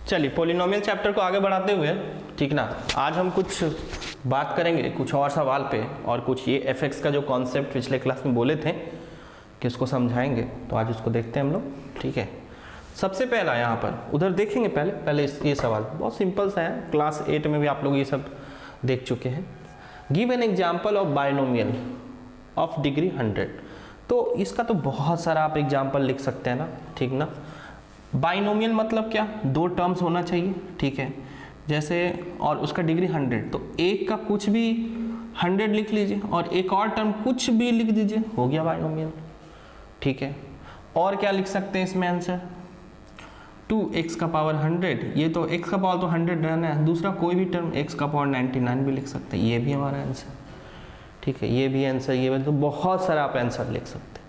चलिए polynomial chapter को आगे बढ़ाते हुए, ठीक ना, आज हम कुछ बात करेंगे कुछ और सवाल पे, और कुछ ये एफ का जो कॉन्सेप्ट पिछले क्लास में बोले थे कि उसको समझाएंगे, तो आज उसको देखते हैं हम लोग। ठीक है, सबसे पहला यहाँ पर उधर देखेंगे पहले ये सवाल बहुत सिंपल सा है, क्लास 8 में भी आप लोग ये सब देख चुके हैं। Give an example of binomial of degree 100। तो इसका तो बहुत सारा आप एग्जाम्पल लिख सकते हैं ना, ठीक ना। बाइनोमियल मतलब क्या, दो टर्म्स होना चाहिए, ठीक है, जैसे, और उसका डिग्री 100, तो एक का कुछ भी 100 लिख लीजिए और एक और टर्म कुछ भी लिख दीजिए, हो गया बाइनोमियल। ठीक है, और क्या लिख सकते हैं इसमें आंसर, 2x का पावर 100, ये तो x का पावर तो 100 रहना है, दूसरा कोई भी टर्म x का पावर 99 भी लिख सकते हैं, ये भी हमारा आंसर। ठीक है, ये भी आंसर, ये भी, तो बहुत सारा आप आंसर लिख सकते हैं।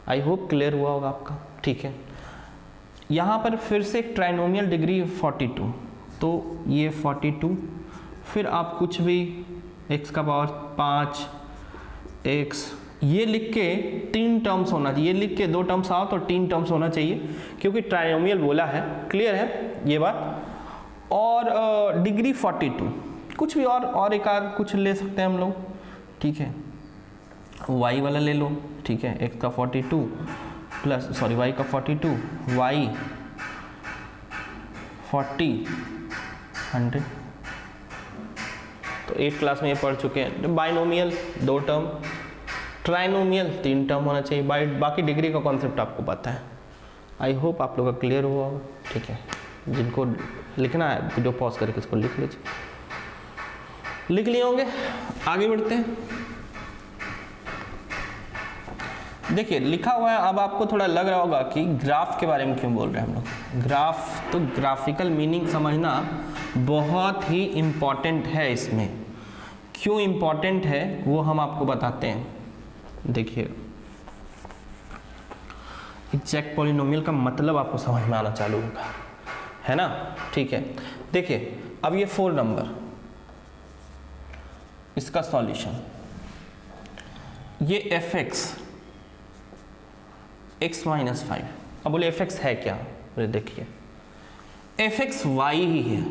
आई होप क्लियर हुआ होगा आपका। ठीक है, यहाँ पर फिर से एक ट्राइनोमियल डिग्री 42, तो ये 42, फिर आप कुछ भी x का पावर 5 x, ये लिख के 3 टर्म्स होना चाहिए, ये लिख के 2 टर्म्स आओ तो 3 टर्म्स होना चाहिए, क्योंकि ट्राइनोमियल बोला है, क्लियर है ये बात। और डिग्री 42, कुछ भी और एक आध कुछ ले सकते हैं हम लोग। ठीक है, y वाला ले लो, ठीक है, x का 42 प्लस y का 42, y 40 100, तो 8 क्लास में ये पढ़ चुके हैं। बाइनोमियल 2 टर्म, ट्राइनोमियल 3 टर्म होना चाहिए, बाकी डिग्री का कॉन्सेप्ट आपको पता है। आई होप आप लोग का क्लियर हुआ होगा। ठीक है, जिनको लिखना है वीडियो पॉज करके इसको लिख लीजिए, लिख लिए होंगे। आगे बढ़ते हैं। देखिए लिखा हुआ है, अब आपको थोड़ा लग रहा होगा कि ग्राफ के बारे में क्यों बोल रहे हैं हम लोग। ग्राफ, तो ग्राफिकल मीनिंग समझना बहुत ही इम्पॉर्टेंट है। इसमें क्यों इम्पॉर्टेंट है वो हम आपको बताते हैं। देखिए एग्जैक्ट पॉलिनोमियल का मतलब आपको समझ में आना चालू होगा, है ना। ठीक है, देखिए अब ये 4 नंबर, इसका सॉल्यूशन, ये fx x माइनस 5। अब बोले fx है क्या, बोले देखिए fx y ही है।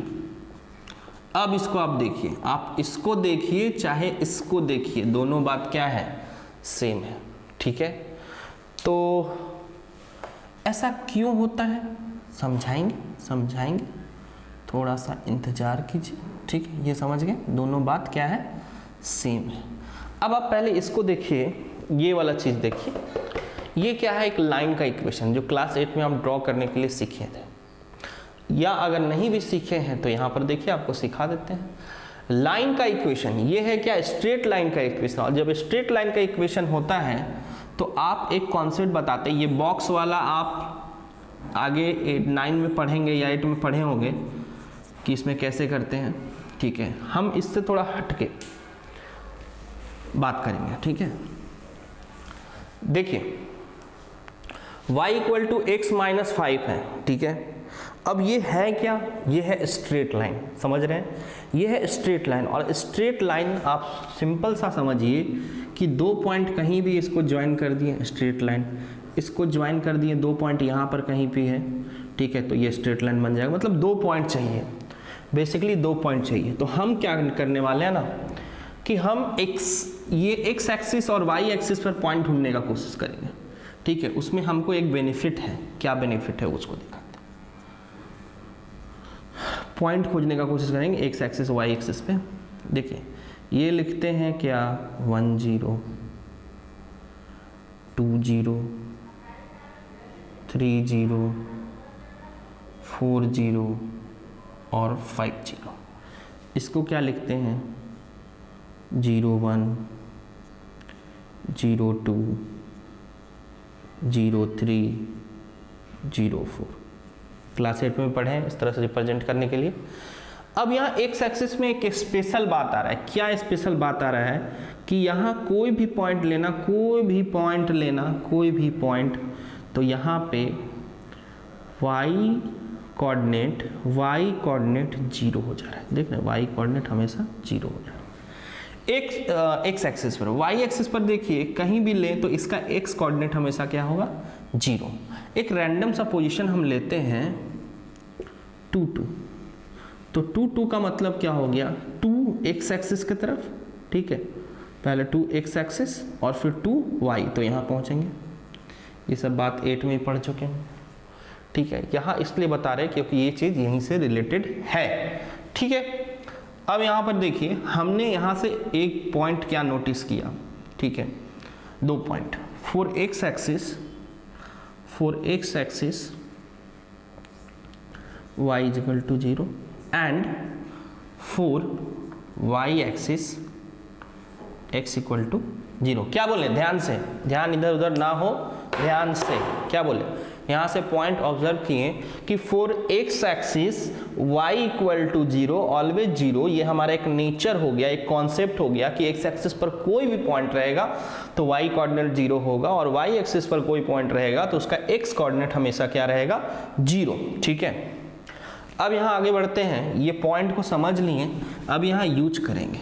अब इसको आप देखिए, आप इसको देखिए चाहे इसको देखिए, दोनों बात क्या है, सेम है। ठीक है, तो ऐसा क्यों होता है समझाएंगे, थोड़ा सा इंतजार कीजिए। ठीक है, ये समझ गए, दोनों बात क्या है, सेम है। अब आप पहले इसको देखिए, ये वाला चीज देखिए, ये क्या है, एक लाइन का इक्वेशन जो क्लास 8 में हम ड्रॉ करने के लिए सीखे थे, या अगर नहीं भी सीखे हैं तो यहाँ पर देखिए आपको सिखा देते हैं। लाइन का इक्वेशन ये है क्या, स्ट्रेट लाइन का इक्वेशन। और जब स्ट्रेट लाइन का इक्वेशन होता है तो आप एक कॉन्सेप्ट बताते हैं, ये बॉक्स वाला आप आगे 9 में पढ़ेंगे या 8 में पढ़े होंगे कि इसमें कैसे करते हैं। ठीक है, हम इससे थोड़ा हटके बात करेंगे। ठीक है, देखिए y equal to x minus 5 है। ठीक है, अब ये है क्या, ये है स्ट्रेट लाइन, समझ रहे हैं, ये है स्ट्रेट लाइन। और स्ट्रेट लाइन आप सिंपल सा समझिए कि 2 पॉइंट कहीं भी इसको ज्वाइन कर दिए, स्ट्रेट लाइन इसको ज्वाइन कर दिए, 2 पॉइंट यहाँ पर कहीं भी है। ठीक है, तो ये स्ट्रेट लाइन बन जाएगा, मतलब 2 पॉइंट चाहिए, बेसिकली 2 पॉइंट चाहिए। तो हम क्या करने वाले हैं ना, कि हम ये x एक्सिस और y एक्सिस पर पॉइंट ढूंढने का कोशिश करेंगे। ठीक है, उसमें हमको एक बेनिफिट है, क्या बेनिफिट है उसको दिखाते हैं। पॉइंट खोजने का कोशिश करेंगे x एक्सिस y एक्सिस पे। देखिए ये लिखते हैं क्या, 1 0 2 0 3 0 4 0 और 5 0। इसको क्या लिखते हैं, 0 1 0 2 0 3 0 4। क्लास 8 में पढ़े इस तरह से रिप्रेजेंट करने के लिए। अब यहाँ एक्स एक्सिस में एक स्पेशल बात आ रहा है। क्या स्पेशल बात आ रहा है कि यहाँ कोई भी पॉइंट लेना, कोई भी पॉइंट, तो यहाँ पे y कोऑर्डिनेट 0 हो जा रहा है। देख रहे हैं, y कोऑर्डिनेट हमेशा 0 हो जा रहा है। एक्स एक्सिस पर, y एक्सिस पर देखिए कहीं भी लें तो इसका x कोऑर्डिनेट हमेशा क्या होगा, 0। एक रैंडम सा पोजीशन हम लेते हैं 2 2, तो 2 2 का मतलब क्या हो गया, 2 एक्स एक्सिस की तरफ, ठीक है, पहले 2 एक्स एक्सिस और फिर 2 वाई, तो यहाँ पहुँचेंगे। ये सब बात 8 में ही पढ़ चुके हैं, ठीक है। यहाँ इसलिए बता रहे हैं क्योंकि ये चीज़ यहीं से रिलेटेड है, ठीक है। अब यहाँ पर देखिए, हमने यहाँ से एक पॉइंट क्या नोटिस किया, ठीक है, 2 point, 4 x axis y equal to 0 and 4 y axis x equal to 0। क्या बोले, ध्यान से, ध्यान इधर उधर ना हो, ध्यान से क्या बोले, यहाँ से पॉइंट ऑब्जर्व किए कि 4 x axis y equal to 0 always 0, ये हमारा एक नेचर हो गया, एक कॉन्सेप्ट हो गया कि एक्स एक्सिस पर कोई भी पॉइंट रहेगा तो y कोऑर्डिनेट 0 होगा, और y एक्सिस पर कोई पॉइंट रहेगा तो उसका x कोऑर्डिनेट हमेशा क्या रहेगा, 0, ठीक है। अब यहाँ आगे बढ़ते हैं, ये पॉइंट को समझ लिए, अब यहाँ यूज करेंगे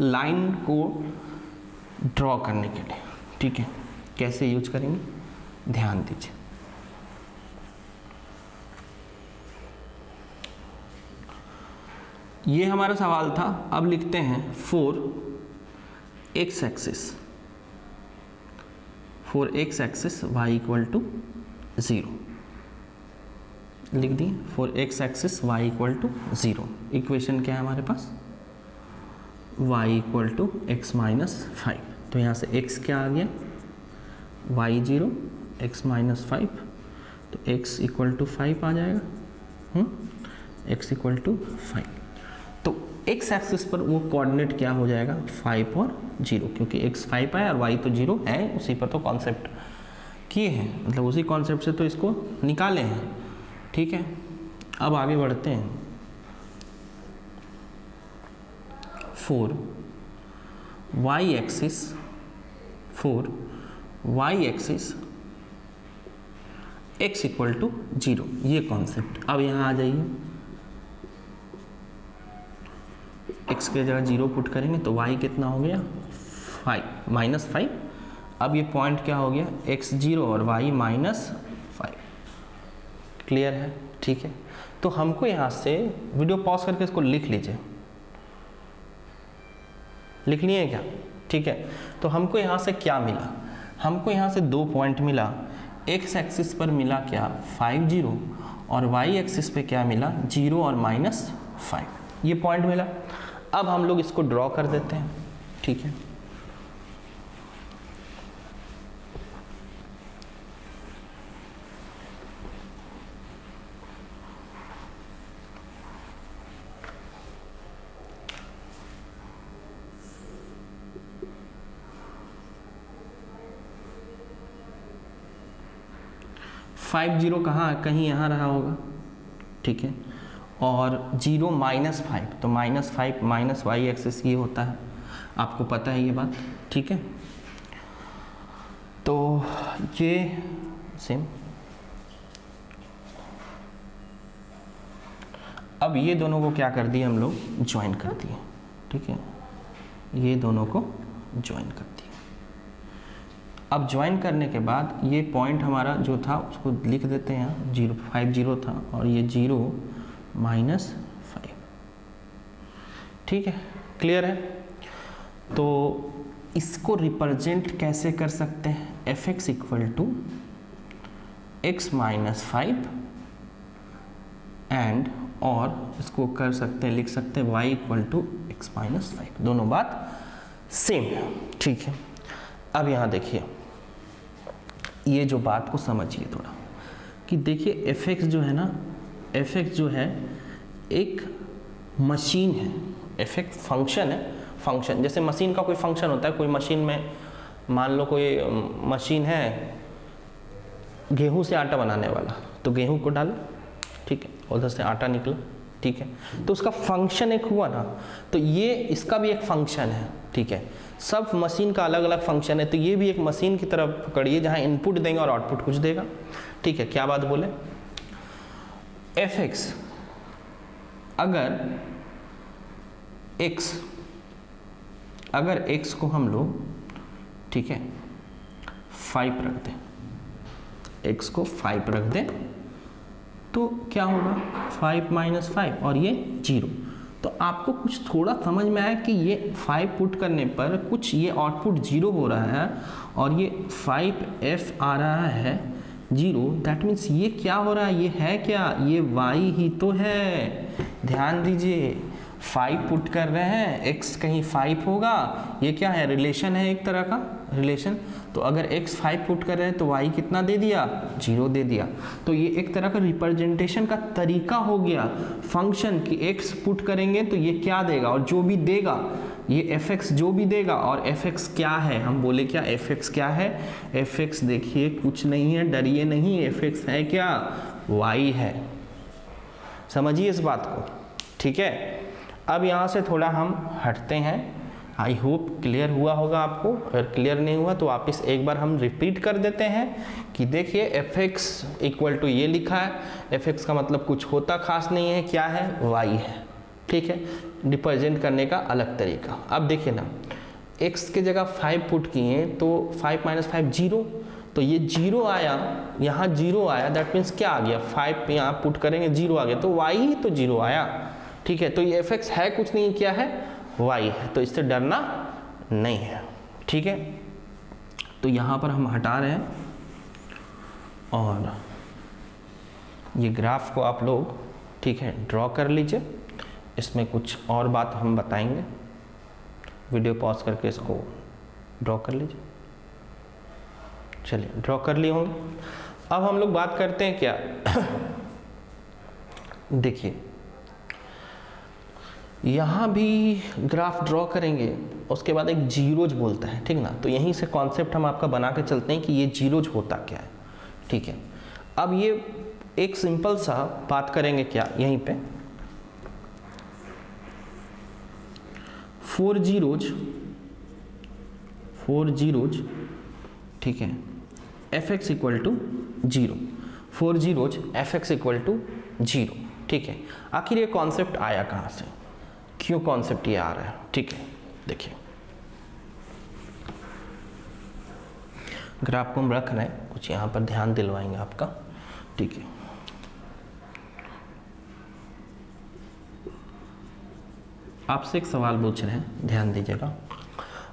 लाइन को ड्रॉ करने के लिए, ठीक है। कैसे यूज करेंगे, ध्यान दीजिए। ये हमारा सवाल था, अब लिखते हैं 4 x axis y equal to 0, लिख दिए 4 x axis y equal to 0। Equation क्या है हमारे पास, y equal to x minus 5, तो यहाँ से x क्या आ गया, y 0 x माइनस 5, तो x इक्वल टू 5 आ जाएगा, x इक्वल टू 5। तो x एक्सिस पर वो कोऑर्डिनेट क्या हो जाएगा, 5 और 0, क्योंकि x 5 है और y तो 0 है, उसी पर तो कॉन्सेप्ट किए हैं, मतलब उसी कॉन्सेप्ट से तो इसको निकाले हैं, ठीक है। अब आगे बढ़ते हैं, 4 y axis x equal to 0, ये कॉन्सेप्ट। अब यहाँ आ जाइए, x के जगह 0 पुट करेंगे तो y कितना हो गया, 5 माइनस 5। अब ये पॉइंट क्या हो गया, x 0 और y माइनस 5, क्लियर है, ठीक है। तो हमको यहाँ से वीडियो पॉज करके इसको लिख लीजिए, लिख लिए क्या, ठीक है। तो हमको यहाँ से क्या मिला, हमको यहाँ से 2 पॉइंट मिला, x एक्सिस पर मिला क्या 5 0 और y एक्सिस पे क्या मिला 0 और माइनस 5, ये पॉइंट मिला। अब हम लोग इसको ड्रॉ कर देते हैं, ठीक है। फाइव 0 कहाँ, कहीं यहाँ रहा होगा, ठीक है, और 0 माइनस 5, तो माइनस 5 माइनस y एक्सिस ये होता है, आपको पता है ये बात, ठीक है। तो ये सेम, अब ये दोनों को क्या कर दिए हम लोग, ज्वाइन कर दिए, ठीक है, ये दोनों को ज्वाइन कर दिए। अब ज्वाइन करने के बाद ये पॉइंट हमारा जो था उसको लिख देते हैं, 0 5 0 था और ये 0 माइनस 5, ठीक है, क्लियर है। तो इसको रिप्रेजेंट कैसे कर सकते हैं, f x equal to x minus 5 and, और इसको कर सकते हैं, लिख सकते हैं y equal to x minus 5, दोनों बात सेम है, ठीक है। अब यहाँ देखिए, ये जो बात को समझिए थोड़ा, कि देखिए एफ एक्स जो है ना, एफ एक्स जो है एक मशीन है, एफ एक्स फंक्शन है, फंक्शन जैसे मशीन का कोई फंक्शन होता है, कोई मशीन में मान लो कोई मशीन है गेहूं से आटा बनाने वाला, तो गेहूं को डालो, ठीक है, उधर से आटा निकला, ठीक है, तो उसका फंक्शन एक हुआ ना, तो ये इसका भी एक फंक्शन है, ठीक है। सब मशीन का अलग अलग फंक्शन है, तो ये भी एक मशीन की तरफ पकड़िए जहाँ इनपुट देंगे और आउटपुट कुछ देगा, ठीक है। क्या बात बोले, एफ एक्स अगर x को हम लोग, ठीक है, 5 रख दें, x को 5 रख दें, तो क्या होगा 5 माइनस 5 और ये 0। तो आपको कुछ थोड़ा समझ में आया कि ये 5 पुट करने पर कुछ ये आउटपुट 0 हो रहा है और ये 5f आ रहा है 0। दैट मीन्स ये क्या हो रहा है, ये है क्या, ये y ही तो है। ध्यान दीजिए 5 पुट कर रहे हैं, x कहीं 5 होगा, ये क्या है, रिलेशन है, एक तरह का रिलेशन। तो अगर x 5 पुट कर रहे हैं तो y कितना दे दिया, 0 दे दिया। तो ये एक तरह का रिप्रेजेंटेशन का तरीका हो गया फंक्शन कि x पुट करेंगे तो ये क्या देगा, और जो भी देगा ये fx जो भी देगा, और fx क्या है, हम बोले क्या fx क्या है, fx देखिए कुछ नहीं है, डरिए नहीं, fx है क्या, y है। समझिए इस बात को, ठीक है। अब यहाँ से थोड़ा हम हटते हैं, आई होप क्लियर हुआ होगा आपको। अगर क्लियर नहीं हुआ तो वापस एक बार हम रिपीट कर देते हैं कि देखिए fx इक्वल टू ये लिखा है, fx का मतलब कुछ होता खास नहीं है, क्या है, y है, ठीक है। रिप्रेजेंट करने का अलग तरीका। अब देखिए ना, x के जगह 5 पुट किए तो 5 माइनस 5 0, तो ये 0 आया, यहाँ 0 आया, दैट मीन्स क्या आ गया, 5 यहाँ पुट करेंगे 0 आ गया, तो y ही तो 0 आया, ठीक है। तो ये fx है कुछ नहीं, क्या है, y है, तो इससे डरना नहीं है, ठीक है। तो यहाँ पर हम हटा रहे हैं और ये ग्राफ को आप लोग, ठीक है, ड्रॉ कर लीजिए। इसमें कुछ और बात हम बताएंगे, वीडियो पॉज करके इसको ड्रॉ कर लीजिए। चलिए ड्रॉ कर लिए होंगे। अब हम लोग बात करते हैं क्या देखिए यहाँ भी ग्राफ ड्रॉ करेंगे, उसके बाद एक जीरोज बोलता है, ठीक ना। तो यहीं से कॉन्सेप्ट हम आपका बना के चलते हैं कि ये जीरोज होता क्या है, ठीक है। अब ये एक सिंपल सा बात करेंगे क्या, यहीं पे 4 जीरोज, ठीक है, fx equal to 0, 4 zeros fx equal to 0, ठीक है। आखिर ये कॉन्सेप्ट आया कहाँ से, क्यों कॉन्सेप्ट ये आ रहा है, ठीक है। देखिए ग्राफ को हम रख रहे हैं, कुछ यहाँ पर ध्यान दिलवाएंगे आपका, ठीक है। आपसे एक सवाल पूछ रहे हैं, ध्यान दीजिएगा।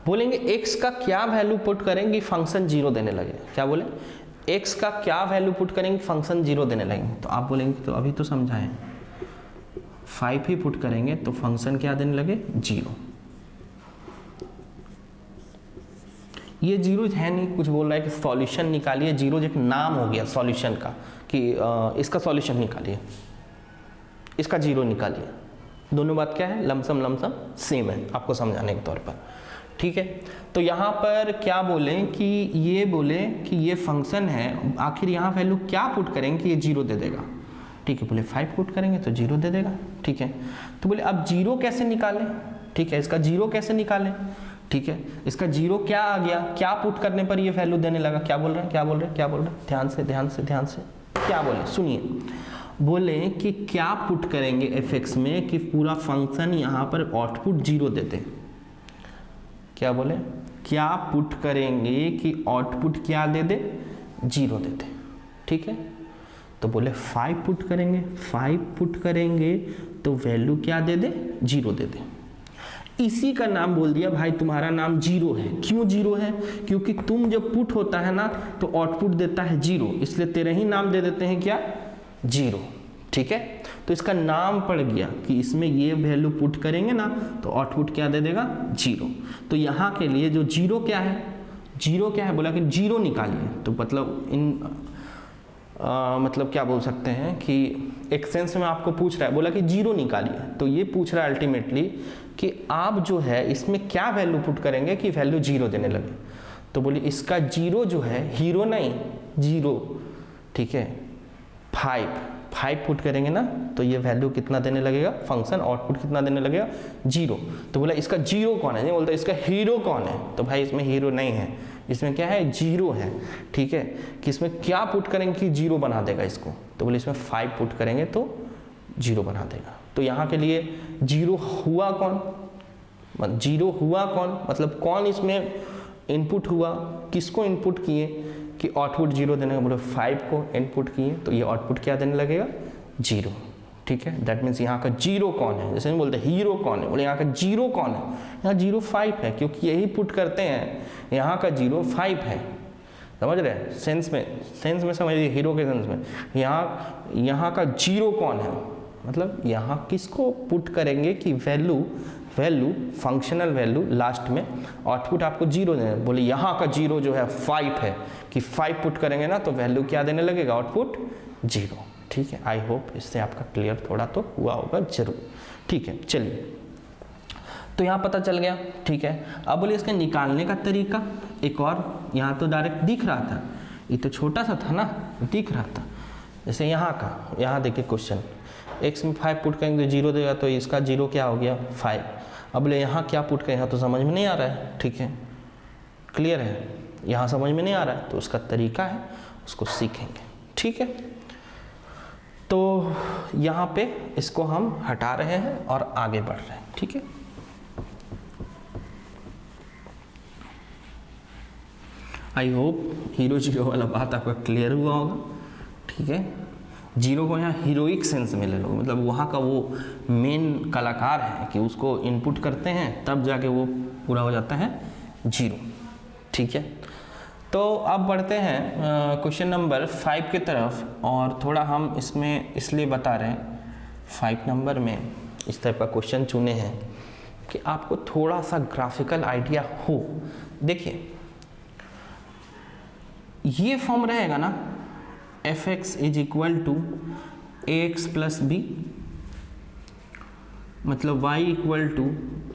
बोलेंगे x का क्या वैल्यू पुट करेंगे फंक्शन 0 देने लगे, क्या बोले, x का क्या वैल्यू पुट करेंगे फंक्शन 0 देने लगेंगे। तो आप बोलेंगे तो अभी तो समझाएं, 5 ही पुट करेंगे तो फंक्शन क्या देने लगे, 0। ये 0 है नहीं, कुछ बोल रहा है कि सॉल्यूशन निकालिए, 0 एक नाम हो गया सॉल्यूशन का, कि इसका सॉल्यूशन निकालिए, इसका 0 निकालिए। दोनों बात क्या है, लमसम सेम है, आपको समझाने के तौर पर, ठीक है। तो यहाँ पर क्या बोले कि ये बोले कि ये फंक्शन है, आखिर यहाँ वैल्यू क्या पुट करेंगे कि ये 0 दे देगा, ठीक है। बोले 5 पुट करेंगे तो 0 दे देगा, ठीक है। तो बोले अब 0 कैसे निकालें, ठीक है, इसका 0 कैसे निकालें, ठीक है। इसका 0 क्या आ गया, क्या पुट करने पर ये वैल्यू देने लगा, क्या बोल रहे हैं, क्या बोल रहे हैं, क्या बोल रहे हैं, ध्यान से क्या बोले, सुनिए। बोले कि क्या पुट करेंगे fx में कि पूरा फंक्शन यहाँ पर आउटपुट 0 देते, क्या बोले, क्या पुट करेंगे कि आउटपुट क्या दे दे, 0 दे दे, ठीक है। तो बोले 5 पुट करेंगे, 5 पुट करेंगे तो वैल्यू क्या दे दे, 0 दे दे। इसी का नाम बोल दिया भाई, तुम्हारा नाम 0 है। क्यों 0 है, क्योंकि तुम जब पुट होता है ना तो आउटपुट देता है 0, इसलिए तेरे ही नाम दे देते हैं क्या, 0, ठीक है। तो इसका नाम पड़ गया कि इसमें ये वैल्यू पुट करेंगे ना तो आउटपुट क्या दे देगा, 0। तो यहाँ के लिए जो 0 क्या है, 0 क्या है, बोला कि 0 निकालिए। तो मतलब मतलब क्या बोल सकते हैं कि एक सेंस में आपको पूछ रहा है, बोला कि 0 निकालिए, तो ये पूछ रहा है अल्टीमेटली कि आप जो है इसमें क्या वैल्यू पुट करेंगे कि वैल्यू 0 देने लगे। तो बोले इसका 0 जो है, हीरो नहीं 0, ठीक है, 5 पुट करेंगे ना तो ये वैल्यू कितना देने लगेगा, फंक्शन आउटपुट कितना देने लगेगा, 0। तो बोला इसका 0 कौन है, नहीं बोलता इसका हीरो कौन है, तो भाई इसमें हीरो नहीं है, इसमें क्या है, 0 है, ठीक है। कि इसमें क्या पुट करेंगे कि 0 बना देगा इसको, तो बोले इसमें 5 पुट करेंगे तो 0 बना देगा। तो यहाँ के लिए 0 हुआ कौन, 0 हुआ कौन, मतलब कौन इसमें इनपुट हुआ, किसको इनपुट किए कि आउटपुट 0 देने का, बोले 5 को इनपुट किए तो ये आउटपुट क्या देने लगेगा, जीरो, ठीक है। दैट मीन्स यहाँ का जीरो कौन है, जैसे हम बोलते हैं हीरो कौन है, बोले यहाँ का जीरो कौन है, यहाँ जीरो 5 है, क्योंकि यही पुट करते हैं, यहाँ का जीरो 5 है, समझ रहे हैं, सेंस में समझिए, हीरो के सेंस में। यहाँ का जीरो कौन है, मतलब यहाँ किसको पुट करेंगे कि वैल्यू फंक्शनल वैल्यू लास्ट में आउटपुट आपको जीरो देना है। बोले यहाँ का जीरो जो है 5 है, कि 5 पुट करेंगे ना तो वैल्यू क्या देने लगेगा, आउटपुट जीरो, ठीक है। आई होप इससे आपका क्लियर थोड़ा तो हुआ होगा जरूर, ठीक है। चलिए, तो यहाँ पता चल गया, ठीक है। अब बोले इसके निकालने का तरीका एक और, यहाँ तो डायरेक्ट दिख रहा था, ये तो छोटा सा था ना, दिख रहा था। जैसे यहाँ देखिए क्वेश्चन, x में 5 पुट करेंगे तो जीरो देगा, तो इसका जीरो क्या हो गया 5। अब बोले यहाँ क्या पुट करें, यहाँ तो समझ में नहीं आ रहा है, ठीक है, क्लियर है, यहाँ समझ में नहीं आ रहा है, तो उसका तरीका है, उसको सीखेंगे, ठीक है। तो यहाँ पे इसको हम हटा रहे हैं और आगे बढ़ रहे हैं, ठीक है। आई होप हीरो जीरो वाला बात आपका क्लियर हुआ होगा, ठीक है। जीरो को यहाँ हीरोइक सेंस में ले लो, मतलब वहाँ का वो मेन कलाकार है कि उसको इनपुट करते हैं तब जाके वो पूरा हो जाता है जीरो, ठीक है। तो अब बढ़ते हैं क्वेश्चन नंबर 5 की तरफ, और थोड़ा हम इसमें इसलिए बता रहे हैं 5 नंबर में इस टाइप का क्वेश्चन चुने हैं कि आपको थोड़ा सा ग्राफिकल आइडिया हो। देखिए ये फॉर्म रहेगा ना, fx is equal to ax plus B, मतलब y equal to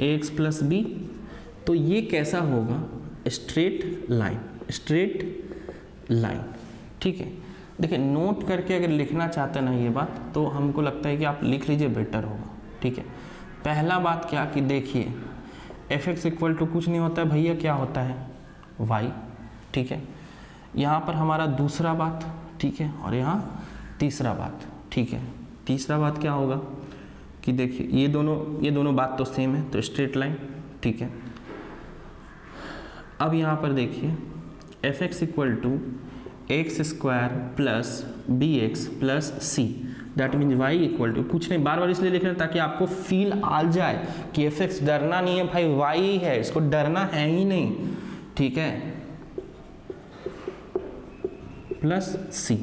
ax plus B, तो ये कैसा होगा, स्ट्रेट लाइन, ठीक है। देखिए नोट करके अगर लिखना चाहते हैं ना ये बात, तो हमको लगता है कि आप लिख लीजिए, बेटर होगा, ठीक है। पहला बात क्या कि देखिए fx इक्वल टू कुछ नहीं होता है भैया, क्या होता है y, ठीक है। यहाँ पर हमारा दूसरा बात, ठीक है, और यहाँ तीसरा बात, ठीक है। तीसरा बात क्या होगा कि देखिए ये दोनों बात तो सेम है, तो स्ट्रेट लाइन, ठीक है। अब यहाँ पर देखिए fx equal to x square plus B x plus C, that means y equal to कुछ नहीं, बार बार इसलिए लिख रहे हैं ताकि आपको फील आ जाए कि fx डरना नहीं है भाई, y ही है, इसको डरना है ही नहीं, ठीक है, प्लस सी।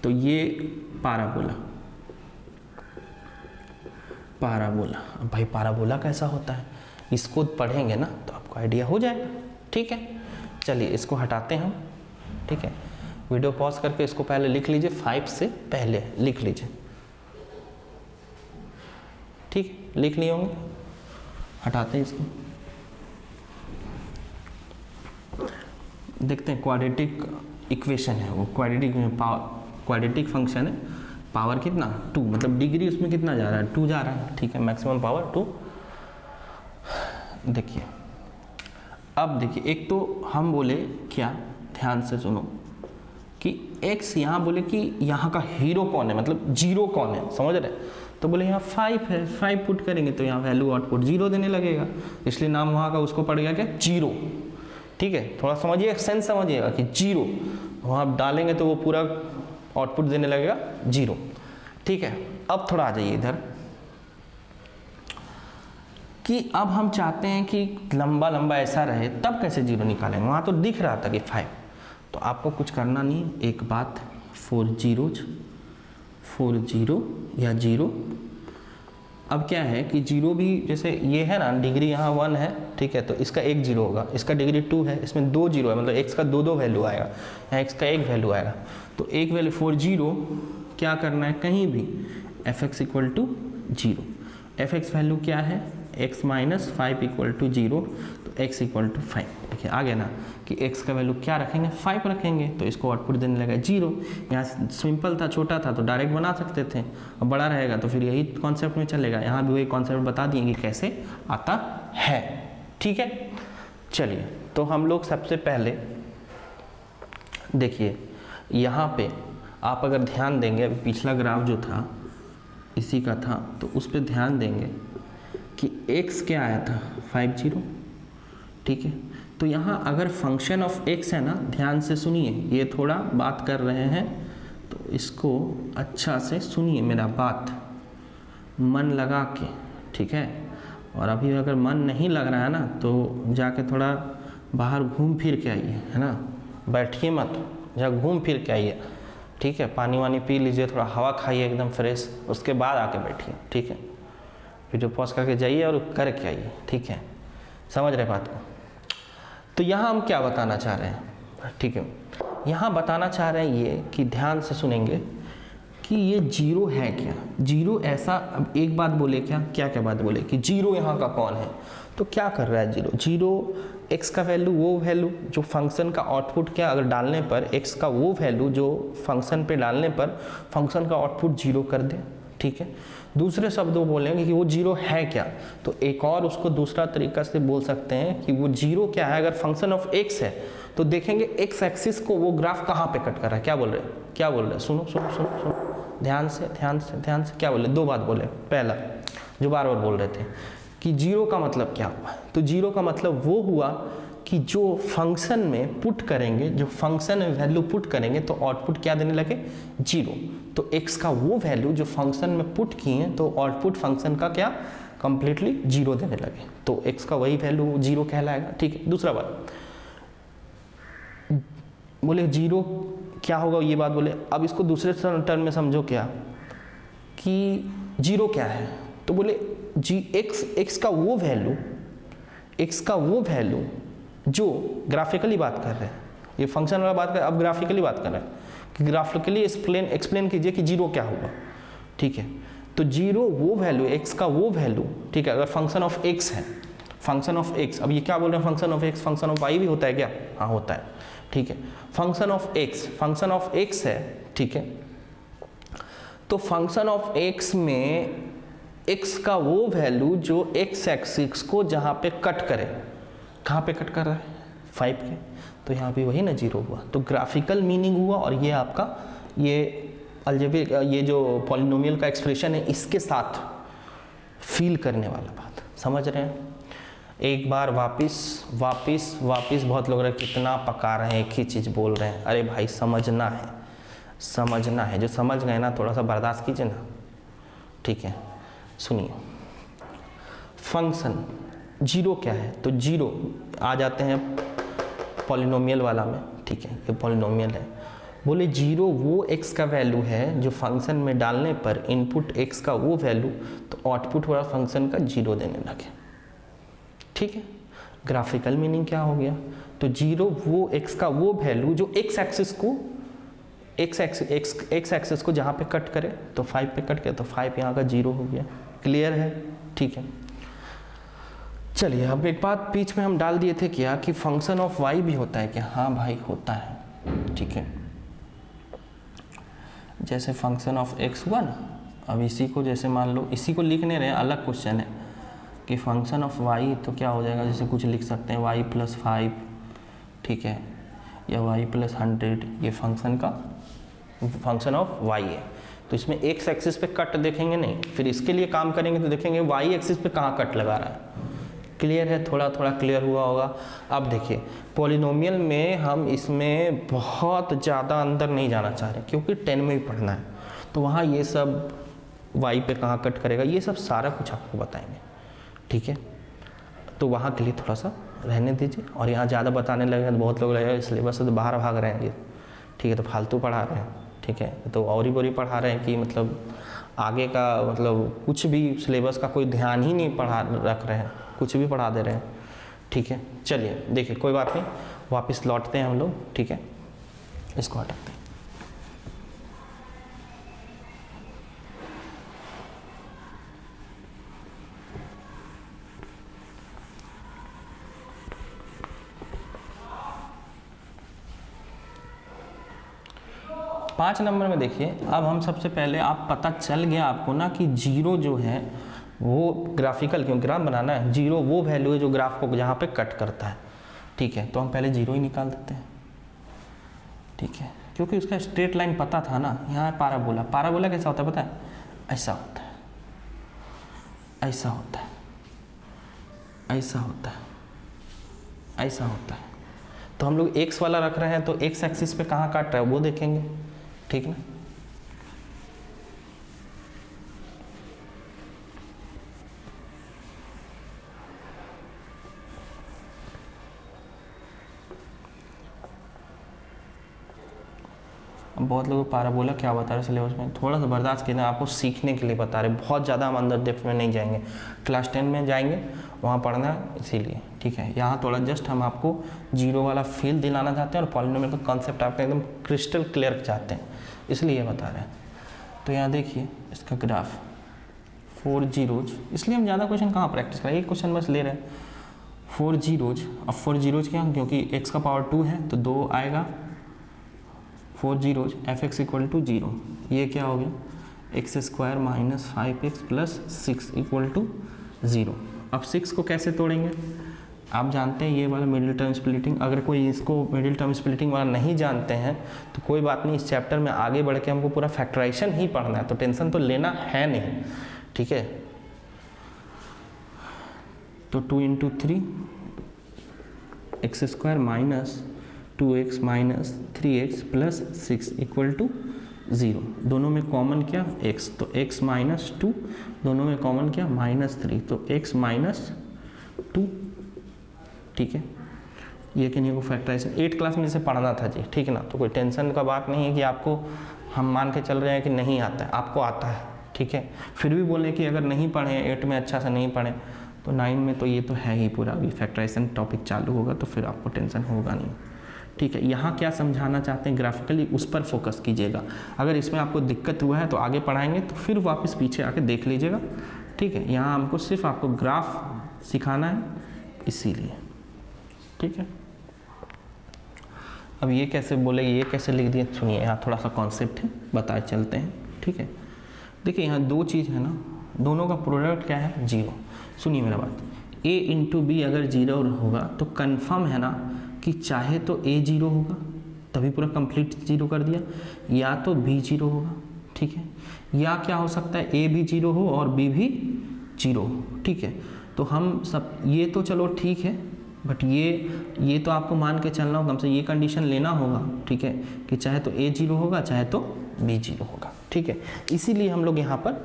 तो ये पाराबोला, अब भाई पाराबोला कैसा होता है, इसको पढ़ेंगे ना तो आपको आइडिया हो जाएगा, ठीक है। चलिए इसको हटाते हैं हम, ठीक है। वीडियो पॉज करके इसको पहले लिख लीजिए, 5 से पहले लिख लीजिए, ठीक, लिख लिए होंगे। हटाते हैं इसको, देखते हैं क्वाड्रेटिक इक्वेशन है वो, क्वाड्रेटिक फंक्शन है, पावर कितना 2, मतलब डिग्री उसमें कितना जा रहा है 2 जा रहा है, ठीक है, मैक्सिमम पावर 2। देखिए अब देखिए, एक तो हम बोले क्या, ध्यान से सुनो कि x यहाँ बोले कि यहाँ का हीरो कौन है, मतलब जीरो कौन है, समझ रहे, तो बोले यहाँ 5 है, 5 पुट करेंगे तो यहाँ वैल्यू आउटपुट जीरो देने लगेगा, इसलिए नाम वहाँ का उसको पड़ गया क्या, जीरो, ठीक है। थोड़ा समझिए, सेंस समझिएगा कि जीरो वहाँ आप डालेंगे तो वो पूरा आउटपुट देने लगेगा जीरो, ठीक है। अब थोड़ा आ जाइए इधर कि अब हम चाहते हैं कि लंबा लंबा ऐसा रहे, तब कैसे जीरो निकालेंगे, वहाँ तो दिख रहा था कि 5, तो आपको कुछ करना नहीं, एक बात 4 जीरो या जीरो। अब क्या है कि जीरो भी जैसे ये है ना, डिग्री यहाँ 1 है, ठीक है, तो इसका एक जीरो होगा, इसका डिग्री 2 है, इसमें 2 जीरो है, मतलब x का 2 वैल्यू आएगा, यहाँ x का 1 वैल्यू आएगा, तो एक वैल्यू 4 जीरो क्या करना है, कहीं भी fx equal to zero, fx value क्या है x minus 5 equal to zero, तो x इक्वल टू 5, देखिए आ गया ना कि x का वैल्यू क्या रखेंगे 5 रखेंगे, तो इसको आउटपुट देने लगा जीरो। यहाँ सिंपल था, छोटा था तो डायरेक्ट बना सकते थे, अब बड़ा रहेगा तो फिर यही कॉन्सेप्ट में चलेगा, यहाँ भी वही कॉन्सेप्ट बता दिए कि कैसे आता है, ठीक है। चलिए तो हम लोग सबसे पहले देखिए यहाँ पे आप अगर ध्यान देंगे, अभी पिछला ग्राफ जो था इसी का था, तो उस पर ध्यान देंगे कि x क्या आया था 5 जीरो, ठीक है। तो यहाँ अगर फंक्शन ऑफ x है ना, ध्यान से सुनिए, ये थोड़ा बात कर रहे हैं तो इसको अच्छा से सुनिए मेरा बात, मन लगा के, ठीक है। और अभी अगर मन नहीं लग रहा है ना तो जाके थोड़ा बाहर घूम फिर के आइए, है ना, बैठिए मत, जा घूम फिर के आइए, ठीक है। पानी वानी पी लीजिए, थोड़ा हवा खाइए एकदम फ्रेश, उसके बाद आके बैठिए, ठीक है। वीडियो पॉज करके जाइए और करके आइए, ठीक है। समझ रहे बात को? तो यहाँ हम क्या बताना चाह रहे हैं, ठीक है। यहाँ बताना चाह रहे हैं ये कि ध्यान से सुनेंगे कि ये जीरो है क्या। जीरो ऐसा, अब एक बात बोले, क्या बात बोले कि जीरो यहाँ का कौन है, तो क्या कर रहा है जीरो। जीरो एक्स का वैल्यू, वो वैल्यू जो फंक्शन का आउटपुट क्या, अगर डालने पर एक्स का वो वैल्यू जो फंक्शन पे डालने पर फंक्शन का आउटपुट जीरो कर दे, ठीक है। दूसरे शब्दों बोलेंगे कि वो जीरो है क्या, तो एक और उसको दूसरा तरीका से बोल सकते हैं कि वो जीरो क्या है। अगर फंक्शन ऑफ एक्स है तो देखेंगे एक्स एक्सिस को वो ग्राफ कहाँ पे कट कर रहा है। क्या बोल रहे हैं, सुनो सुनो सुनो सुनो ध्यान से क्या बोले, दो बात बोले। पहला जो बार बार बोल रहे थे कि जीरो का मतलब क्या हुआ, तो जीरो का मतलब वो हुआ कि जो फंक्शन में पुट करेंगे, जो फंक्शन में वैल्यू पुट करेंगे तो आउटपुट क्या देने लगे, जीरो। तो x का वो वैल्यू जो फंक्शन में पुट किए तो आउटपुट फंक्शन का क्या, कंप्लीटली जीरो देने लगे, तो x का वही वैल्यू जीरो कहलाएगा, ठीक है। दूसरा बात बोले जीरो क्या होगा, ये बात बोले। अब इसको दूसरे टर्म में समझो क्या, कि जीरो क्या है, तो बोले x का वो वैल्यू जो ग्राफिकली बात कर रहे हैं, ये फंक्शन वाला बात कर, अब ग्राफिकली बात कर रहे हैं कि ग्राफिकली एक्सप्लेन कीजिए कि जीरो क्या होगा, ठीक है। तो जीरो वो वैल्यू, एक्स का वो वैल्यू, ठीक है। अगर फंक्शन ऑफ एक्स है, फंक्शन ऑफ एक्स, अब ये क्या बोल रहे हैं, function of x, function of y भी होता है क्या, हाँ होता है, ठीक है। फंक्शन ऑफ एक्स है, ठीक है। तो फंक्शन ऑफ एक्स में एक्स का वो वैल्यू जो एक्स एक्सिस को जहाँ पे कट करे, कहाँ पे कट कर रहा है, 5 के, तो यहाँ पे वही ना जीरो हुआ, तो ग्राफिकल मीनिंग हुआ। और ये आपका ये अलजेब्रिक, ये जो पॉलिनोमियल का एक्सप्रेशन है इसके साथ फील करने वाला बात, समझ रहे हैं। एक बार वापिस बहुत लोग रहे कितना पका रहे हैं, एक ही चीज़ बोल रहे हैं। अरे भाई समझना है, जो समझ गए ना थोड़ा सा बर्दाश्त कीजिए ना, ठीक है। सुनिए, फंक्शन जीरो क्या है, तो जीरो आ जाते हैं पॉलिनोमियल वाला में, ठीक है, ये पॉलिनोमियल है। बोले जीरो वो x का वैल्यू है जो फंक्शन में डालने पर इनपुट x का वो वैल्यू तो आउटपुट वाला फंक्शन का जीरो देने लगे, ठीक है। ग्राफिकल मीनिंग क्या हो गया, तो जीरो वो x का वो वैल्यू जो x एक्सिस को जहाँ पे कट करे, तो 5 पे कट करे, तो 5 यहाँ का जीरो हो गया। क्लियर है, ठीक है। चलिए अब एक बात बीच में हम डाल दिए थे क्या, कि फंक्शन ऑफ y भी होता है क्या, हाँ भाई होता है, ठीक है। जैसे फंक्शन ऑफ x हुआ ना, अब इसी को जैसे मान लो, इसी को लिख नहीं रहे, अलग क्वेश्चन है कि फंक्शन ऑफ y तो क्या हो जाएगा, जैसे कुछ लिख सकते हैं y + 5, ठीक है, या y + 100, ये फंक्शन ऑफ y है। तो इसमें x एक्सिस पे कट देखेंगे नहीं, फिर इसके लिए काम करेंगे तो देखेंगे y एक्सिस पे कहाँ कट लगा रहा है। क्लियर है, थोड़ा क्लियर हुआ होगा। अब देखिए पॉलिनोमियल में हम इसमें बहुत ज़्यादा अंदर नहीं जाना चाह रहे क्योंकि 10 में ही पढ़ना है, तो वहाँ ये सब y पे कहाँ कट करेगा ये सब सारा कुछ आपको बताएंगे, ठीक है। तो वहाँ के लिए थोड़ा सा रहने दीजिए, और यहाँ ज़्यादा बताने लगे तो बहुत लोग लगेगा सिलेबस से तो बाहर भाग रहे हैं ये, ठीक है, तो फालतू पढ़ा रहे हैं, ठीक है। तो और ही बोरी पढ़ा रहे हैं कि मतलब आगे का मतलब कुछ भी सिलेबस का कोई ध्यान ही नहीं रख रहे हैं, कुछ भी पढ़ा दे रहे हैं, ठीक है। चलिए देखिए कोई बात नहीं, वापस लौटते हैं हम लोग, ठीक है, इसको हटाते हैं। पाँच नंबर में देखिए, अब हम सबसे पहले आप पता चल गया आपको ना कि जीरो जो है वो ग्राफिकल, क्यों ग्राफ बनाना है, जीरो वो वैल्यू है जो ग्राफ को जहाँ पे कट करता है, ठीक है। तो हम पहले जीरो ही निकाल देते हैं, ठीक है, क्योंकि उसका स्ट्रेट लाइन पता था ना। यहाँ पाराबोला कैसा होता है पता है, ऐसा होता है, ऐसा होता है, ऐसा होता है, ऐसा होता है। तो हम लोग एक्स वाला रख रहे हैं तो एक्स एक्सिस पे कहाँ काट रहा है वो देखेंगे, ठीक ना। बहुत लोग पाराबोला क्या बता रहे सिलेबस में, थोड़ा सा बर्दाश्त कीजिए, आपको सीखने के लिए बता रहे, बहुत ज़्यादा हम अंदर डेप्थ में नहीं जाएंगे, क्लास 10 में जाएंगे वहाँ पढ़ना है इसीलिए, ठीक है। यहाँ थोड़ा जस्ट हम आपको जीरो वाला फील दिलाना चाहते हैं और पॉलिनोमियल का कॉन्सेप्ट आपका एकदम क्रिस्टल क्लियर चाहते हैं, इसलिए ये बता रहे हैं। तो यहाँ देखिए इसका ग्राफ 4 जीरोज, इसलिए हम ज़्यादा क्वेश्चन कहाँ प्रैक्टिस करें, एक क्वेश्चन बस ले रहे हैं 4 जीरोज। अब 4 जीरोज क्या, क्योंकि x का पावर 2 है तो 2 आएगा, 4 जीरोज fx इक्वल टू 0, ये क्या हो गया x square minus 5x plus 6 equal to 0। अब 6 को कैसे तोड़ेंगे, आप जानते हैं ये वाला मिडिल टर्म स्प्लिटिंग, अगर कोई इसको मिडिल टर्म स्प्लिटिंग वाला नहीं जानते हैं तो कोई बात नहीं, इस चैप्टर में आगे बढ़ के हमको पूरा फैक्टराइजेशन ही पढ़ना है, तो टेंशन तो लेना है नहीं, ठीक है। तो 2 into 3 x square minus 2x minus 3x plus 6 equal to 0, दोनों में कॉमन क्या x, तो x माइनस 2, दोनों में कॉमन क्या -3, तो x माइनस 2, ठीक है। ये कि नहीं को फैक्टराइजेशन 8 क्लास में इसे पढ़ना था जी, ठीक है ना, तो कोई टेंशन का बात नहीं है कि आपको हम मान के चल रहे हैं कि नहीं आता है, आपको आता है, ठीक है। फिर भी बोले कि अगर नहीं पढ़े 8 में अच्छा से नहीं पढ़े तो 9 में तो ये तो है ही पूरा, अभी फैक्टराइजेशन टॉपिक चालू होगा तो फिर आपको टेंशन होगा नहीं, ठीक है। यहाँ क्या समझाना चाहते हैं ग्राफिकली, उस पर फोकस कीजिएगा, अगर इसमें आपको दिक्कत हुआ है तो आगे पढ़ाएंगे तो फिर वापस पीछे आके देख लीजिएगा, ठीक है। यहाँ हमको सिर्फ आपको ग्राफ सिखाना है इसीलिए, ठीक है। अब ये कैसे बोलेगी, ये कैसे लिख दिए, सुनिए यहाँ थोड़ा सा कॉन्सेप्ट है, बताए चलते हैं, ठीक है। देखिए यहाँ दो चीज़ है ना, दोनों का प्रोडक्ट क्या है 0, सुनिए मेरा बात, a इंटू बी अगर 0 होगा तो कन्फर्म है ना कि चाहे तो a 0 होगा, तभी पूरा कंप्लीट 0 कर दिया, या तो b 0 होगा, ठीक है, या क्या हो सकता है a भी 0 हो और b भी 0 हो, ठीक है। तो हम सब ये तो चलो ठीक है, बट ये तो आपको मान के चलना होगा, हमसे ये कंडीशन लेना होगा, ठीक है, कि चाहे तो a 0 होगा चाहे तो b 0 होगा, ठीक है। इसीलिए हम लोग यहाँ पर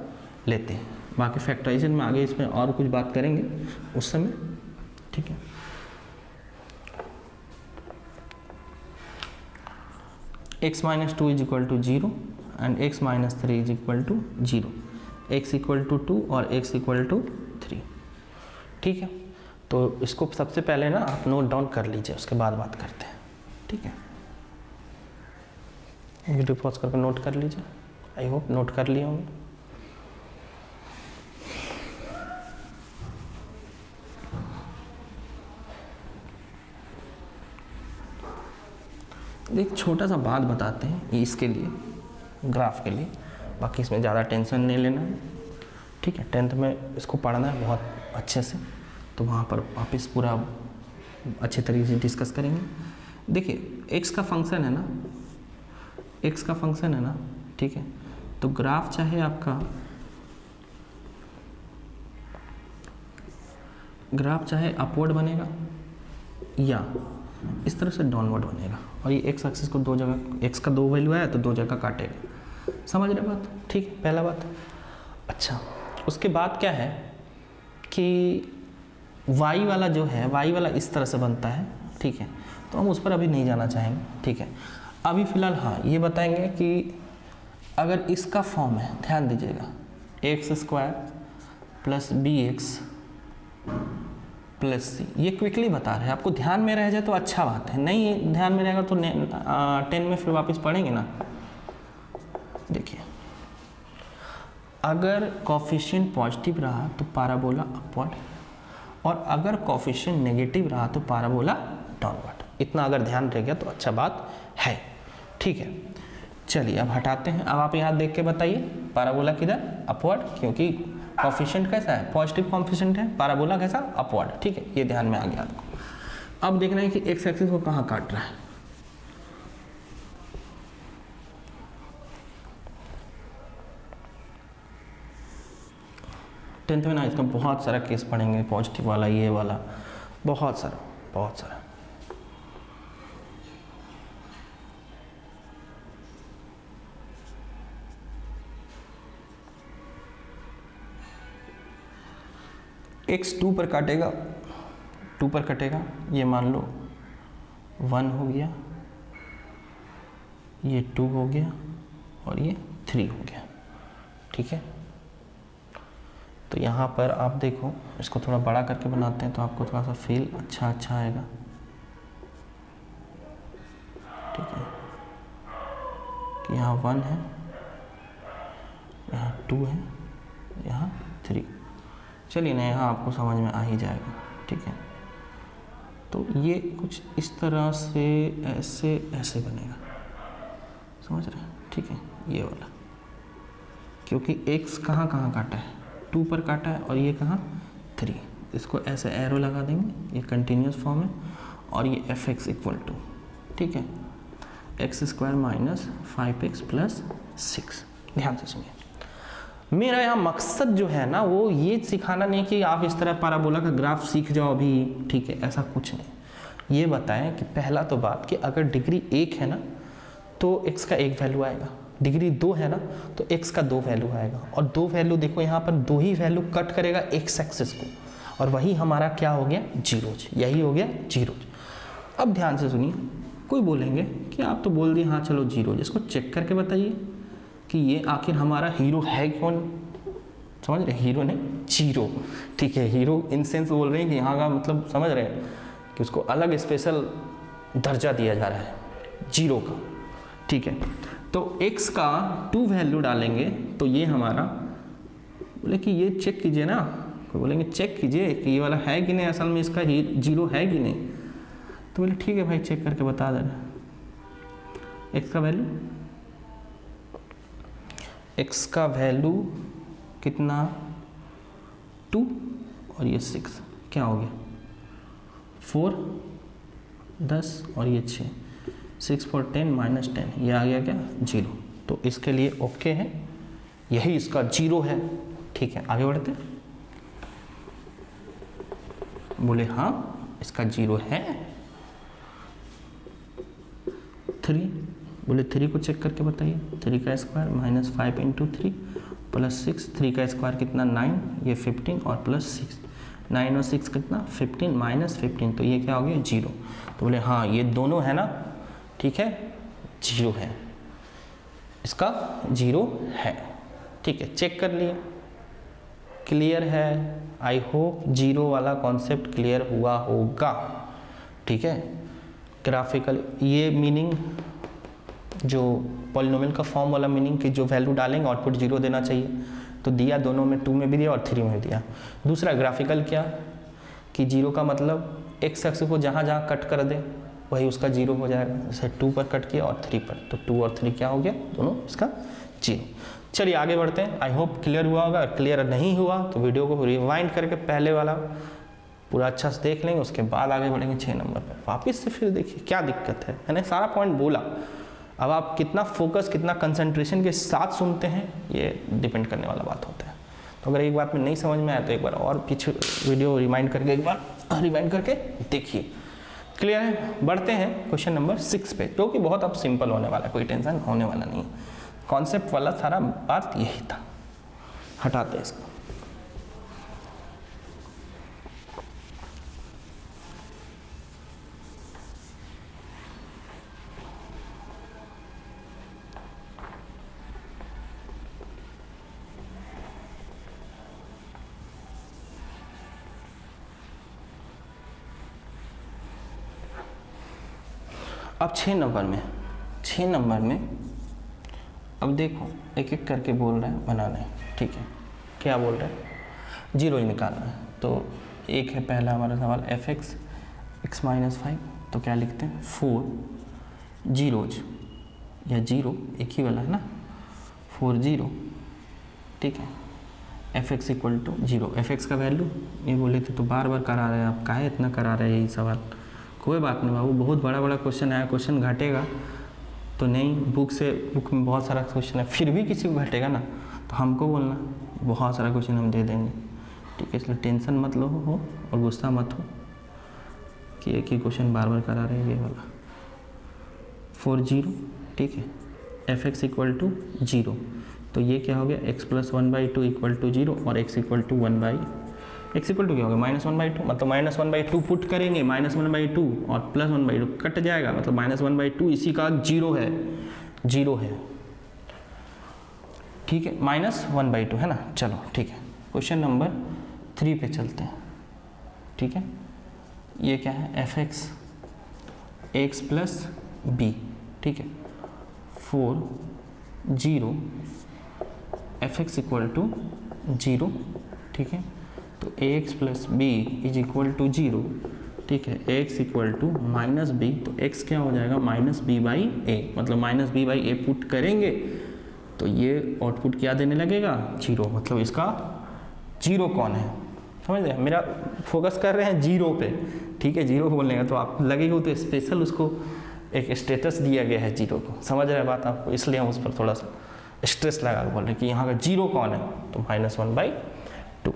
लेते हैं, बाकी फैक्टराइजेशन में आगे इसमें और कुछ बात करेंगे उस समय, ठीक है। x माइनस 2 is equal to 0 and x माइनस 3 is equal to 0, x equal to 2 और x इक्वल टू 3, ठीक है। तो इसको सबसे पहले ना आप नोट डाउन कर लीजिए, उसके बाद बात करते हैं, ठीक है। वीडियो पॉज करके नोट कर लीजिए, आई होप नोट कर लिए होंगे। एक छोटा सा बात बताते हैं इसके लिए, ग्राफ के लिए, बाकी इसमें ज़्यादा टेंशन नहीं लेना है, ठीक है। 10th में इसको पढ़ना है बहुत अच्छे से, तो वहाँ पर वापस पूरा अच्छे तरीके से डिस्कस करेंगे। देखिए x का फंक्शन है ना, x का फंक्शन है ना, ठीक है, तो ग्राफ चाहे आपका ग्राफ चाहे अपवर्ड बनेगा या इस तरह से डाउनवर्ड बनेगा, और ये x एक्सिस को दो जगह, x का 2 वैल्यू है तो 2 जगह काटेगा, समझ रहे बात, ठीक है, पहला बात। अच्छा, उसके बाद क्या है कि y वाला जो है, y वाला इस तरह से बनता है, ठीक है, तो हम उस पर अभी नहीं जाना चाहेंगे, ठीक है। अभी फ़िलहाल हाँ ये बताएंगे कि अगर इसका फॉर्म है, ध्यान दीजिएगा, X square plus B x plus C, ये क्विकली बता रहे हैं, आपको ध्यान में रह जाए तो अच्छा बात है, नहीं ध्यान में रहेगा तो 10 में फिर वापस पढ़ेंगे ना। देखिए अगर कोफिशिएंट पॉजिटिव रहा तो पाराबोला अपवर्ड, और अगर कोफिशिएंट नेगेटिव रहा तो पाराबोला डाउनवर्ड, इतना अगर ध्यान रह गया तो अच्छा बात है, ठीक है। चलिए अब हटाते हैं, अब आप यहाँ देख के बताइए पाराबोला किधर अपवर्ड, क्योंकि कोफिशिएंट कैसा है, पॉजिटिव कोफिशिएंट है, पाराबोला कैसा अपवर्ड, ठीक है, ये ध्यान में आ गया आपको। अब देखना है कि एक्स एक्सिस को कहाँ काट रहा है, टेंथ में ना इसका बहुत सारा केस पढ़ेंगे, पॉजिटिव वाला, ये वाला, बहुत सारा बहुत सारा। x 2 पर काटेगा, 2 पर कटेगा, ये मान लो 1 हो गया, ये 2 हो गया और ये 3 हो गया, ठीक है। तो यहाँ पर आप देखो, इसको थोड़ा बड़ा करके बनाते हैं तो आपको थोड़ा सा फील अच्छा आएगा, ठीक है। कि यहाँ 1 है, यहाँ 2 है, यहाँ 3। चलिए ना, यहाँ आपको समझ में आ ही जाएगा, ठीक है। तो ये कुछ इस तरह से ऐसे बनेगा, समझ रहे हैं, ठीक है। ये वाला, क्योंकि x कहाँ काटा है, 2 पर काटा है और ये कहाँ 3, इसको ऐसे एरो लगा देंगे, ये कंटिन्यूस फॉर्म है। और ये fx इक्वल टू, ठीक है, x² माइनस 5x प्लस 6। ध्यान से सुनिए, मेरा यहाँ मकसद जो है ना वो ये सिखाना नहीं कि आप इस तरह पैराबोला का ग्राफ सीख जाओ अभी, ठीक है, ऐसा कुछ नहीं। ये बताएं कि पहला तो बात कि अगर डिग्री 1 है ना तो x का 1 वैल्यू आएगा, डिग्री 2 है ना तो x का 2 वैल्यू आएगा। और 2 वैल्यू देखो यहाँ पर 2 ही वैल्यू कट करेगा x एक्सिस को, और वही हमारा क्या हो गया, जीरोज, यही हो गया जीरोज। अब ध्यान से सुनिए, कोई बोलेंगे कि आप तो बोल दिए हाँ चलो जीरोज, इसको चेक करके बताइए कि ये आखिर हमारा हीरो है कौन। समझ रहे, हीरो नहीं, जीरो, ठीक है। हीरो इन सेंस बोल रहे हैं कि यहाँ का मतलब समझ रहे हैं कि उसको अलग स्पेशल दर्जा दिया जा रहा है जीरो का, ठीक है। तो x का 2 वैल्यू डालेंगे तो ये हमारा, बोले कि ये चेक कीजिए ना, कोई बोलेंगे चेक कीजिए कि ये वाला है कि नहीं, असल में इसका जीरो है कि नहीं। तो बोले ठीक है भाई, चेक करके बता दे रहे। x का वैल्यू कितना, 2 और ये 6, क्या हो गया 4, 10 और ये 6, 6 4 10 माइनस 10, ये आ गया क्या 0। तो इसके लिए ओके है, यही इसका जीरो है, ठीक है। आगे बढ़ते, बोले हाँ इसका जीरो है। 3, बोले 3 को चेक करके बताइए, 3 का स्क्वायर माइनस 5 इंटू 3 प्लस 6, 3 का स्क्वायर कितना 9, ये 15 और प्लस 6, 9 और 6 कितना 15 माइनस 15, तो ये क्या हो गया 0। तो बोले हाँ ये दोनों है ना, ठीक है, जीरो है, इसका जीरो है, ठीक है। चेक कर लिए, क्लियर है। आई होप जीरो वाला कॉन्सेप्ट क्लियर हुआ होगा, ठीक है। ग्राफिकल ये मीनिंग जो पॉलिनोमियल का फॉर्म वाला मीनिंग कि जो वैल्यू डालेंगे आउटपुट जीरो देना चाहिए, तो दिया दोनों में, 2 में भी दिया और 3 में भी दिया। दूसरा ग्राफिकल क्या कि जीरो का मतलब एक्स एक्सिस को जहाँ जहाँ कट कर दे वही उसका जीरो हो जाएगा, जैसे 2 पर कट किया और 3 पर, तो 2 और 3 क्या हो गया, दोनों इसका जीरो। चलिए आगे बढ़ते हैं। आई होप क्लियर हुआ होगा, क्लियर नहीं हुआ तो वीडियो को रिवाइंड करके पहले वाला पूरा अच्छा से देख लेंगे, उसके बाद आगे बढ़ेंगे 6 नंबर पर। वापस से फिर देखिए क्या दिक्कत है, मैंने सारा पॉइंट बोला, अब आप कितना फोकस कितना कंसंट्रेशन के साथ सुनते हैं ये डिपेंड करने वाला बात होता है। तो अगर एक बात में नहीं समझ में आया तो एक बार और पीछे वीडियो रिमाइंड करके एक बार रिवाइंड करके देखिए। क्लियर है, बढ़ते हैं क्वेश्चन नंबर 6 पे, जो कि बहुत अब सिंपल होने वाला है, कोई टेंशन होने वाला नहीं है। कॉन्सेप्ट वाला सारा बात यही था, हटाते हैं इसको। अब 6 नंबर में अब देखो एक एक करके बोल रहे हैं बनाने, ठीक है। क्या बोल रहे हैं, जीरो निकालना है। तो एक है पहला हमारा सवाल fx x माइनस 5, तो क्या लिखते हैं 4 जीरोज या जीरो एक ही वाला है ना, 4 जीरो, ठीक है। fx इक्वल टू 0, fx का वैल्यू ये बोले थे तो बार बार करा रहे हैं आप, काहे इतना करा रहे हैं यही सवाल। कोई बात नहीं बाबू, बहुत बड़ा बड़ा क्वेश्चन आया, क्वेश्चन घटेगा तो नहीं, बुक में बहुत सारा क्वेश्चन है, फिर भी किसी को घटेगा ना तो हमको बोलना, बहुत सारा क्वेश्चन हम दे देंगे, ठीक है। इसलिए टेंशन मत लो हो और गुस्सा मत हो कि एक ही क्वेश्चन बार बार करा रहे हैं। ये वाला 4 जीरो, ठीक है। fx इक्वल टू 0, तो ये क्या हो गया x प्लस 1/2 इक्वल टू 0 और x equal to 1/, x equal to क्या होगा -1/2, मतलब -1/2 पुट करेंगे, -1/2 और +1/2 कट जाएगा, मतलब -1/2 इसी का 0 है, जीरो है, ठीक है, -1/2 है ना। चलो ठीक है, क्वेश्चन नंबर 3 पे चलते हैं, ठीक है। ये क्या है, fx x प्लस बी, ठीक है, 4 0 fx इक्वल टू 0, ठीक है। तो ax plus B is equal to 0, ठीक है। x इक्वल टू -b, तो x क्या हो जाएगा, -b/a, मतलब -b/a पुट करेंगे तो ये आउटपुट क्या देने लगेगा, 0, मतलब इसका 0 कौन है, समझ रहे हैं। मेरा फोकस कर रहे हैं 0 पे, ठीक है। 0 बोलने का तो आप लगेगा तो स्पेशल उसको एक स्टेटस दिया गया है 0 को, समझ रहे हैं बात आपको, इसलिए हम उस पर थोड़ा सा स्ट्रेस लगा के बोल रहे हैं कि यहाँ का 0 कौन है, तो -1/2,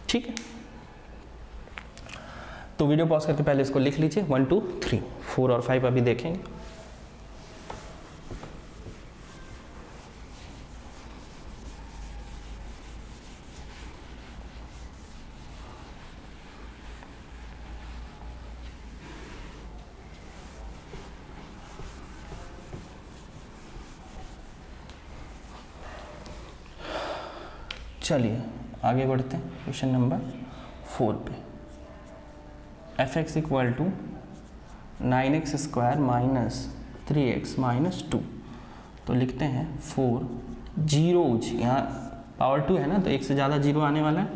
ठीक है। तो वीडियो पॉज करके पहले इसको लिख लीजिए, 1 2 3 4 और 5 अभी देखेंगे। चलिए आगे बढ़ते हैं क्वेश्चन नंबर 4 पे। fx equal to 9x square minus 3x minus 2, तो लिखते हैं 4 जीरोज, यहाँ पावर 2 है ना तो एक से ज़्यादा जीरो आने वाला है,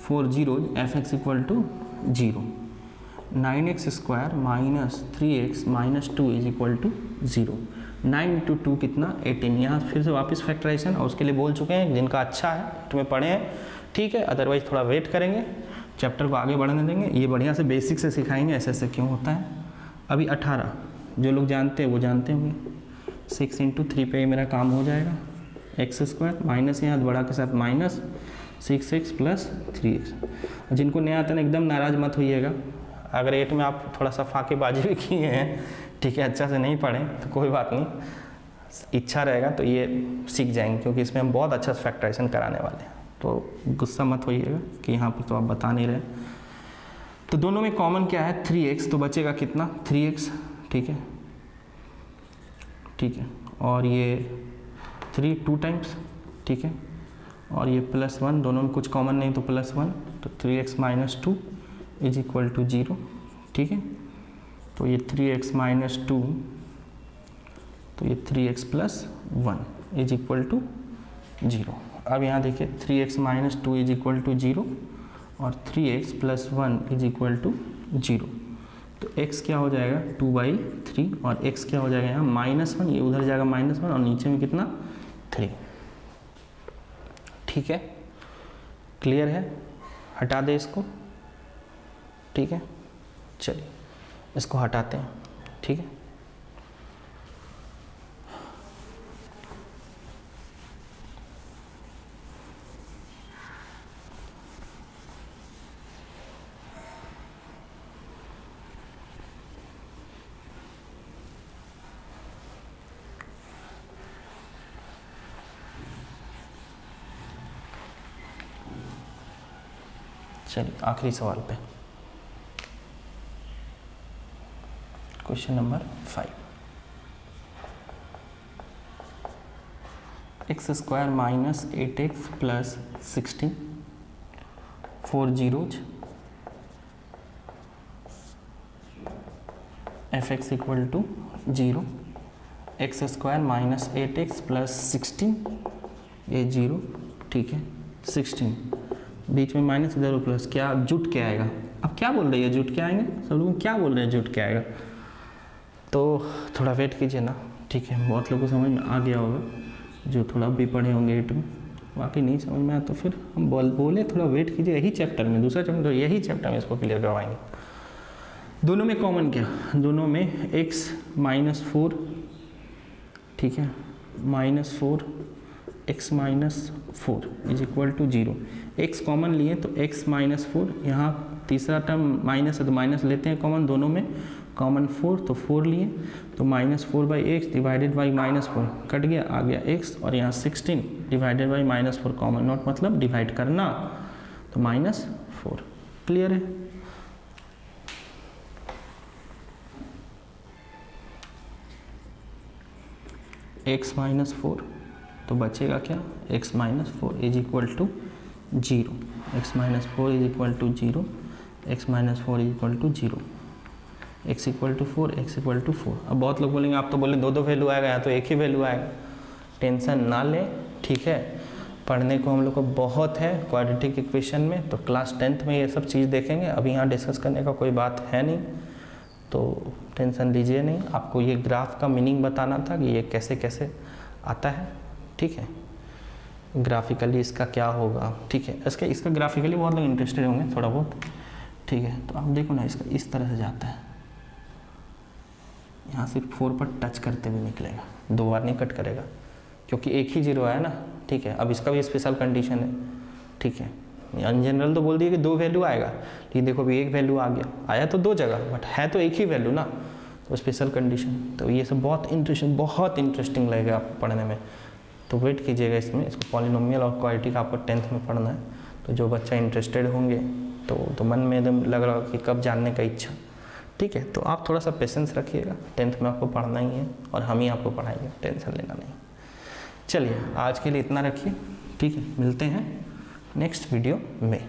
4 zeros fx equal to 0, 9x square minus 3x minus 2 is equal to 0, 9 × 2 कितना 18। यहाँ फिर से वापस फैक्टराइजेशन, और उसके लिए बोल चुके हैं जिनका अच्छा है तुम्हें पढ़े हैं, ठीक है। अदरवाइज थोड़ा वेट करेंगे, चैप्टर को आगे बढ़ने देंगे, ये बढ़िया से बेसिक से सिखाएंगे ऐसे ऐसे क्यों होता है। अभी 18 जो लोग जानते हैं वो जानते होंगे, 6 × 3 पे मेरा काम हो जाएगा, x स्क्वायर माइनस यहाँ बड़ा के साथ माइनस 6x प्लस 3x। जिनको नहीं आता ना एकदम नाराज़ मत होइएगा, अगर 8 में आप थोड़ा सा फाकेबाजी भी किए हैं, ठीक है, अच्छा से नहीं पढ़ें तो कोई बात नहीं, इच्छा रहेगा तो ये सीख जाएंगे, क्योंकि इसमें हम बहुत अच्छा फैक्टराइजेशन कराने वाले हैं, तो गुस्सा मत होइएगा कि यहाँ पर तो आप बता नहीं रहे। तो दोनों में कॉमन क्या है, 3x, तो बचेगा कितना 3x, ठीक है, ठीक है। और ये 3 2 टाइम्स, ठीक है, और ये +1, दोनों में कुछ कॉमन नहीं तो +1, तो 3x minus 2 is equal to 0, ठीक है। तो ये 3x माइनस 2, तो ये 3x plus 1 is equal to 0। अब यहाँ देखिए 3x minus 2 is equal to 0 और 3x plus 1 is equal to 0। तो x क्या हो जाएगा 2/3 और x क्या हो जाएगा यहाँ -1, ये उधर जाएगा -1 और नीचे में कितना 3, ठीक है। क्लियर है, हटा दे इसको, ठीक है। चलिए इसको हटाते हैं, ठीक है। चलिए आखिरी सवाल पे, question number 5, x square minus 8x plus 16, 4 zeros, fx equal to 0, x square minus 8x plus 16, ये 0, ठीक है, 16 बीच में माइनस इधर प्लस, क्या जुट के आएगा। अब क्या बोल रही है जुट के आएंगे, सब लोग क्या बोल रहे हैं जुट के आएगा, तो थोड़ा वेट कीजिए ना, ठीक है। बहुत लोगों को समझ में आ गया होगा जो थोड़ा भी पढ़े होंगे 8 में, बाकी नहीं समझ में आया तो फिर हम बोले थोड़ा वेट कीजिए, यही चैप्टर में, दूसरा चैप्टर यही चैप्टर में इसको क्लियर करवाएंगे। दोनों में कॉमन क्या, दोनों में x -4, ठीक है, -4 x -4 is equal to 0, x common लिए तो x -4, यहाँ तीसरा टर्म माइनस है तो माइनस लेते हैं कॉमन, दोनों में कॉमन 4 तो 4 लिए, तो -4/x डिवाइडेड बाई -4 कट गया, आ गया x, और यहाँ 16 डिवाइडेड बाई -4 कॉमन नॉट मतलब डिवाइड करना, तो -4। क्लियर है। x माइनस 4, तो बचेगा क्या, x minus 4 is equal to 0, x minus 4 is equal to 0, x minus 4 is equal to 0, x equal to 4, x equal to 4। अब बहुत लोग बोलेंगे आप तो बोले दो वैल्यू आएगा, या तो एक ही वैल्यू आएगा। टेंशन ना लें, ठीक है। पढ़ने को हम लोग को बहुत है क्वाड्रेटिक इक्वेशन में, तो क्लास 10th में ये सब चीज़ देखेंगे। अभी यहाँ डिस्कस करने का कोई बात है नहीं, तो टेंशन लीजिए नहीं। आपको ये ग्राफ का मीनिंग बताना था कि ये कैसे कैसे आता है, ठीक है। ग्राफिकली इसका क्या होगा, ठीक है। इसका ग्राफिकली बहुत लोग इंटरेस्टेड होंगे थोड़ा बहुत, ठीक है। तो आप देखो ना, इसका इस तरह से जाता है, यहाँ सिर्फ 4 पर टच करते हुए निकलेगा, 2 बार नहीं कट करेगा, क्योंकि एक ही 0 आया ना, ठीक है। अब इसका भी स्पेशल कंडीशन है, ठीक है। इन जनरल तो बोल दिए कि 2 वैल्यू आएगा, लेकिन देखो अभी 1 वैल्यू आ गया, आया तो 2 जगह बट है तो एक ही वैल्यू ना, तो स्पेशल कंडीशन। तो ये सब बहुत इंटरेस्टिंग लगेगा आपको पढ़ने में, तो वेट कीजिएगा इसमें। इसको पॉलिनोमियल और क्वाड्रेटिक आपको 10th में पढ़ना है, तो जो बच्चा इंटरेस्टेड होंगे तो मन में एकदम लग रहा हो कि कब जानने का इच्छा, ठीक है। तो आप थोड़ा सा पेशेंस रखिएगा, 10th में आपको पढ़ना ही है और हम ही आपको पढ़ाएंगे, टेंशन लेना नहीं। चलिए आज के लिए इतना रखिए, ठीक है। मिलते हैं नेक्स्ट वीडियो में।